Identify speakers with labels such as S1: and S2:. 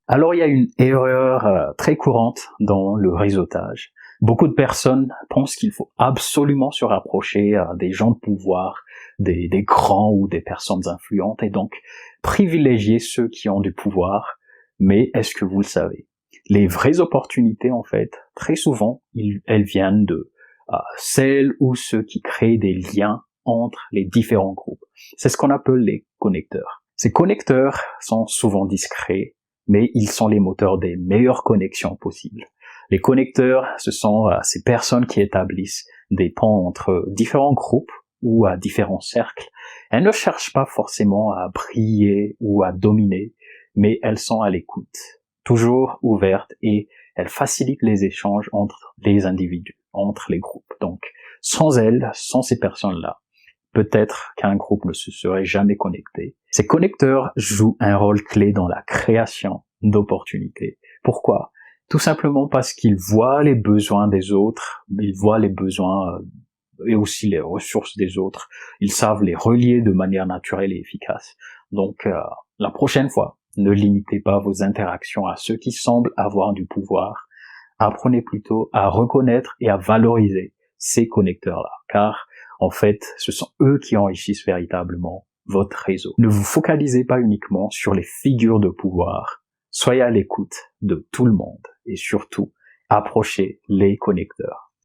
S1: Alors il y a une erreur très courante dans le réseautage. Beaucoup de personnes pensent qu'il faut absolument se rapprocher des gens de pouvoir, des grands ou des personnes influentes, et donc privilégier ceux qui ont du pouvoir. Mais est-ce que vous le savez? Les vraies opportunités, en fait, très souvent, elles viennent de celles ou ceux qui créent des liens entre les différents groupes. C'est ce qu'on appelle les connecteurs. Ces connecteurs sont souvent discrets, mais ils sont les moteurs des meilleures connexions possibles. Les connecteurs, ce sont ces personnes qui établissent des ponts entre différents groupes ou à différents cercles. Elles ne cherchent pas forcément à briller ou à dominer, mais elles sont à l'écoute, toujours ouvertes, et elles facilitent les échanges entre les individus, entre les groupes. Donc, sans elles, sans ces personnes-là, peut-être qu'un groupe ne se serait jamais connecté. Ces connecteurs jouent un rôle clé dans la création d'opportunités. Pourquoi? Tout simplement parce qu'ils voient les besoins des autres, ils voient les besoins et aussi les ressources des autres. Ils savent les relier de manière naturelle et efficace. Donc, la prochaine fois, ne limitez pas vos interactions à ceux qui semblent avoir du pouvoir. Apprenez plutôt à reconnaître et à valoriser ces connecteurs-là, car en fait, ce sont eux qui enrichissent véritablement votre réseau. Ne vous focalisez pas uniquement sur les figures de pouvoir. Soyez à l'écoute de tout le monde et surtout, approchez les connecteurs.